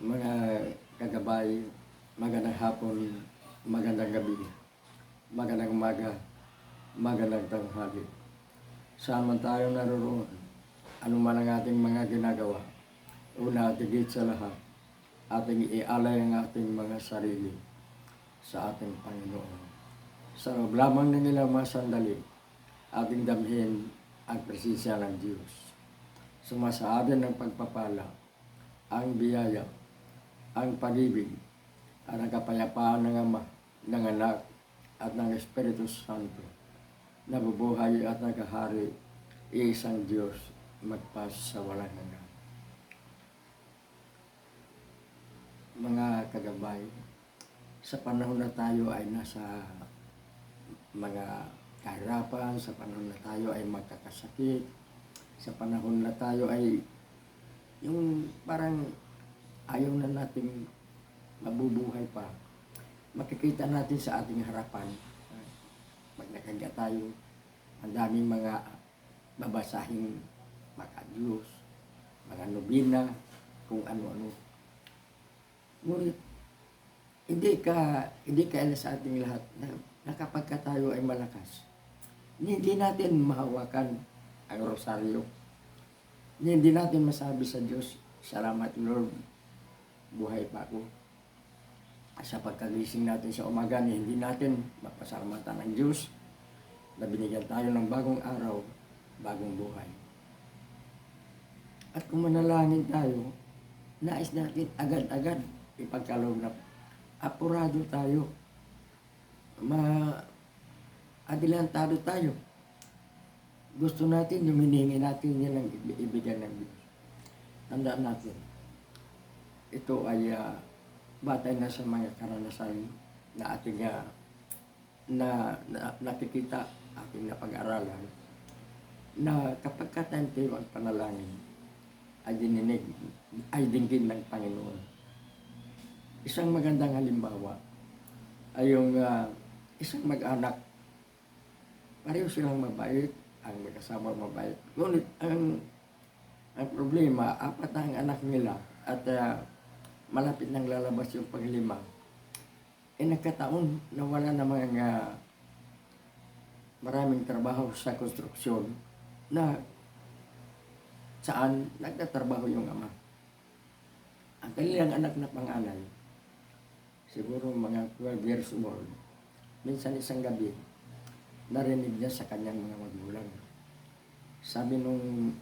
Mga kagabay, magandang hapon, magandang gabi, magandang umaga, magandang tanghali. Saan man tayo naroroon, ano man ang ating mga ginagawa, una at higit sa lahat, ating ialay ang ating mga sarili sa ating Panginoon. Sa loob lamang ng ilang mga sandali, ating damhin ang presensya ng Diyos. Sumasaatin ng pagpapala, ang biyaya, ang pag-ibig, at ang kapayapaan ng Ama, ng Anak, at ng Espiritu Santo, nabubuhay at nagahari, iisang Diyos, magpas sa walang hanggan. Mga kagabay, sa panahon na tayo ay nasa mga kahirapan, sa panahon na tayo ay magkakasakit, sa panahon na tayo ay yung parang ayaw na nating mabubuhay pa, makikita natin sa ating harapan, pag nakaga tayo, ang daming mga babasahing mga Diyos, mga nobina, kung ano-ano. Ngunit, hindi ka sa ating lahat na kapag tayo ay malakas, hindi natin mahawakan ang rosaryo. Hindi natin masabi sa Diyos, salamat Lord, buhay pa ako. Sa pagkagising natin sa umaga, hindi natin mapasalamatan ng Diyos na binigyan tayo ng bagong araw, bagong buhay. At kung manalangin tayo, nais natin agad-agad ipagkaloob na apurado tayo, adelantado tayo. Gusto natin, yung hiningi natin, yan ang ibigyan ng Diyos. Tandaan natin, ito ay batay na sa mga karanasan na ating nakikita, ating napag-aralan, na kapag tayo ang panalangin, ay dininig, ay dinggin ng Panginoon. Isang magandang halimbawa ay yung isang mag-anak, pareho silang mabait, ang mag-asawa mabait. Ngunit ang problema, apat na ang anak nila at malapit nang lalabas yung panglima. Nagkataon na wala namang maraming trabaho sa konstruksyon na saan nagtatrabaho yung ama. Ang kanilang anak na panganay, siguro mga 12 years old, minsan isang gabi, narinig niya sa kanyang mga magulang. Sabi nung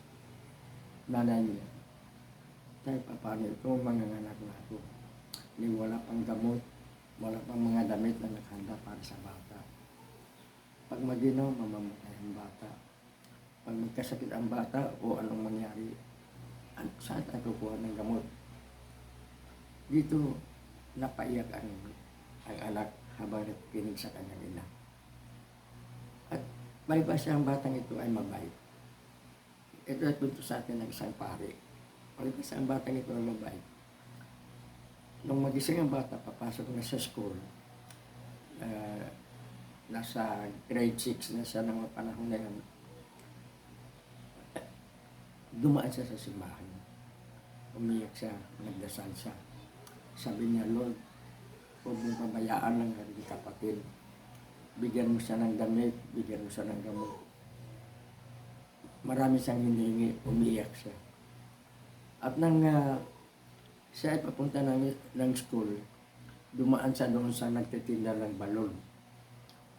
nanay niya, tayo paano ito, mga anak na ito. Wala pang gamot, wala pang mga damit na nakahanda para sa bata. Pag maginaw, mamamatay ang bata. Pag magkasakit ang bata o anong mangyari, saan tayo kukuha ng gamot? Dito, napaiyak ang anak habang nakikinig sa kanyang ina. At palibhasa ang batang ito ay mabait. Ito ay punto sa atin ng isang pare. Palibhasa ang batang ito ay mabait. Nung magising ang bata, papasok na sa school, nasa grade 6 na siya ng panahon na yan, dumaan siya sa simbahan. Umiyak siya, nagdasal siya. Sabi niya, Lord, huwag mong pabayaan ng aking kapatid. Bigyan mo siya ng damit, bigyan mo siya ng gamot. Marami siyang hinihingi, umiyak siya. At nang siya ay papunta ng school, dumaan siya doon sa nagtitinda ng balon.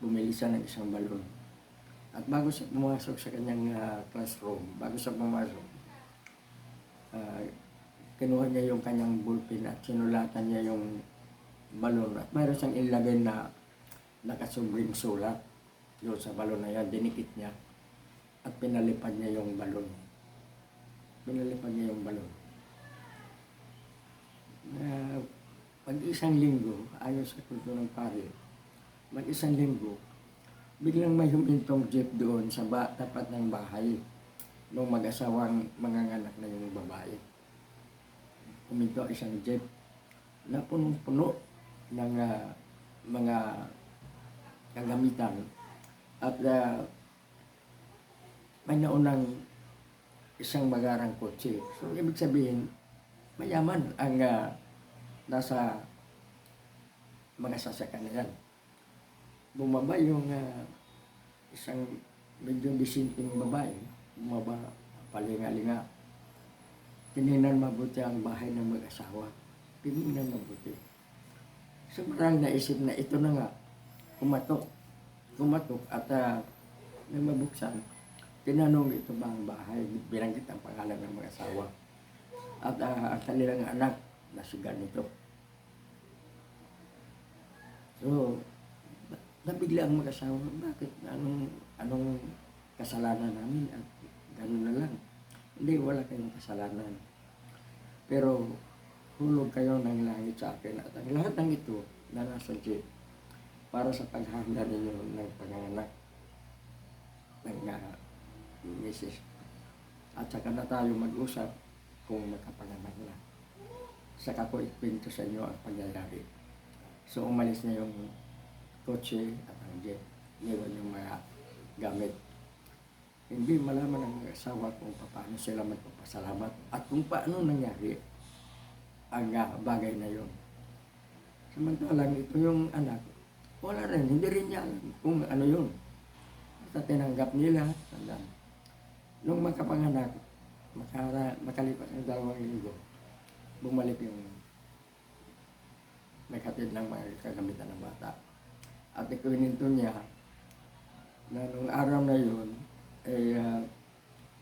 Bumili siya ng isang balon. At bago siya pumasok sa kanyang classroom, bago siya pumasok, kinuha niya yung kanyang ballpen at sinulatan niya yung balon. At mayroon siyang ilagay na nakasubring sulat doon sa balon na yan, dinikit niya. At pinalipad niya yung balon. Pinalipad niya yung balon. Pag-isang linggo, ayon sa kulto ng pare, mag-isang linggo, biglang may humintong jeep doon sa tapat ng bahay nung mag-asawang manganganak na yung babae. Huminto isang jeep na punong-puno ng mga kagamitan at may naunang isang magarang kotse. So, ibig sabihin, mayaman ang nasa mga sasakyan na yan. Bumaba yung isang medyo disinting babae, bumaba, palinga-linga. Tinignan mabuti ang bahay ng mag-asawa. Tinignan mabuti. So marang naisip na ito na nga, kumatok at nang mabuksan, tinanong ito ba ang bahay, binanggit ang pangalan ng mag-asawa. At ang kanilang anak, nasigan nito. So, nabigla ang mag-asawa, bakit? Anong kasalanan namin? At gano'n na lang. Hindi, wala kayong kasalanan. Pero, hulog kayo ng langit sa akin. At ang lahat ng ito na nasa jeep, para sa paghahanda ninyo ng panganganak ng misis. At saka na tayo mag-usap kung makapanganak na. Saka ko ikwento sa inyo ang pangyayari. So, umalis na yung kotse at ang jeep. Niwan yung mga gamit. Hindi malaman ng asawa kung paano sila magpapasalamat at kung paano nangyari ang bagay na yun. Samantalang ito yung anak, wala rin, hindi rin niya alam kung ano yun. At tinanggap nila, tandaan. Nung makapanganak, makalipas ng 2 linggo, bumalik yung naghatid ng mga kagamitan ng bata. At ikuninto niya na nung araw na yun,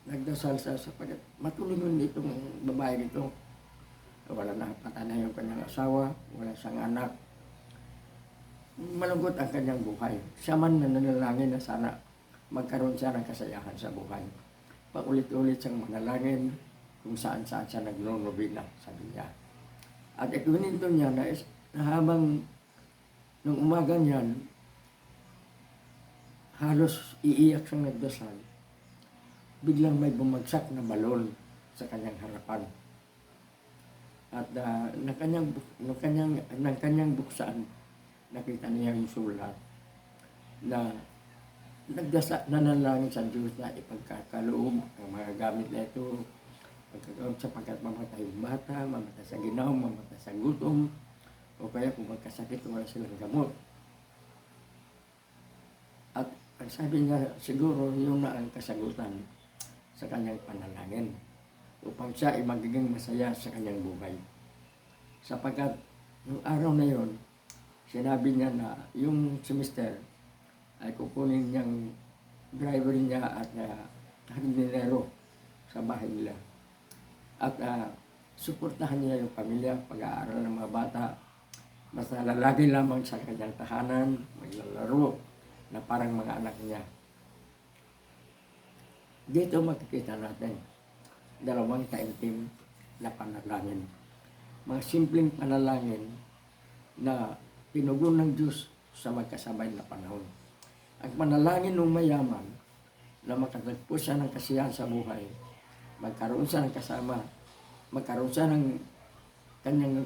nagdasal sa sapagat matulungan itong babae nito. Wala na patay na yung kanyang asawa, wala siyang anak. Malungkot ang kanyang buhay. Siya man nanalangin na sana magkaroon siya ng kasayahan sa buhay. Paulit-ulit siyang manalangin kung saan-saan siya nagnonobina, sabi niya. At ikuninto niya na habang nung umaga niyan, halos iiyak siyang nagdasal. Biglang may bumagsak na balon sa kanyang harapan. At ng kanyang buksan, nakita niya yung sulat na nanalangin sa Diyos na ipagkakaloob ang mga gamit na ito pagkakaroon sapagkat mamatay yung bata, mamatay sa ginaw, mamatay sa gutom, o kaya kung magkasakit wala silang gamot. At ang sabi niya, siguro yun na ang kasagutan sa kanyang panalangin upang siya ay magiging masaya sa kanyang buhay. Sapagkat yung araw na yun, sinabi niya na yung semester ay kukunin niyang driver niya at hardinero sa bahay nila. At suportahan niya yung pamilya, pag-aaral ng mga bata. Basta lalagi lamang sa kanyang tahanan, maglalaro na parang mga anak niya. Dito makikita natin 2 taimtim na panalangin. Mga simpleng panalangin na pinugon ng Diyos sa magkasabay na panahon. Ang panalangin ng mayaman na makatagpo siya ng kasiyahan sa buhay, magkaroon siya ng kasama, magkaroon siya ng kanyang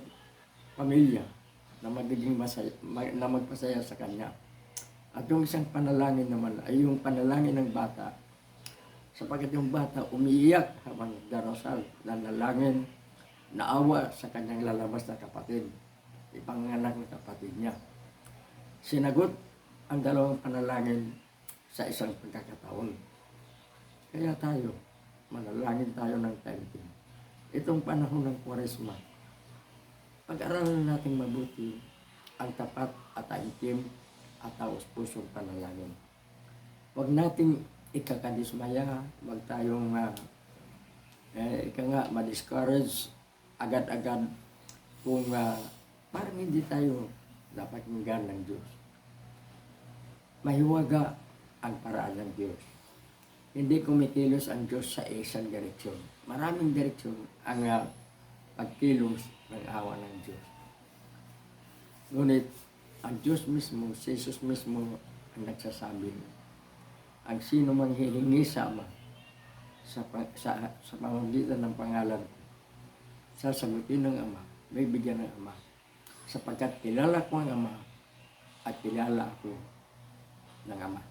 pamilya na magiging masaya, na magpasaya sa kanya. At yung isang panalangin naman ay yung panalangin ng bata, sapagkat yung bata umiiyak habang darasal, nanalangin, naawa sa kanyang lalabas na kapatid, ipanganak ng kapatid niya. Sinagot ang 2 panalangin sa isang pagkakataon. Kaya tayo, manalangin tayo ng taimtim. Itong panahon ng Kwaresma, pag-aralan natin mabuti ang tapat at taimtim at taos-pusong panalangin. Huwag nating ikakadismaya, huwag tayong ma-discourage agad-agad kung parang hindi tayo dapat hinggan ng Diyos. Mahiwaga ang paraan ng Diyos. Hindi kumikilos ang Diyos sa isang direksyon. Maraming direksyon ang pagkilos ng awa ng Diyos. Ngunit ang Diyos mismo, si Jesus mismo ang nagsasabi, ang sino mang hihingi sa Ama sa pamamagitan ng pangalan ko, sasagutin ng Ama, may bigyan ng Ama, sapagkat kilala ko ang Ama at kilala ako ng Ama.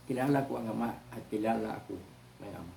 Kilala ko ang Ama at kilala ako ng Ama.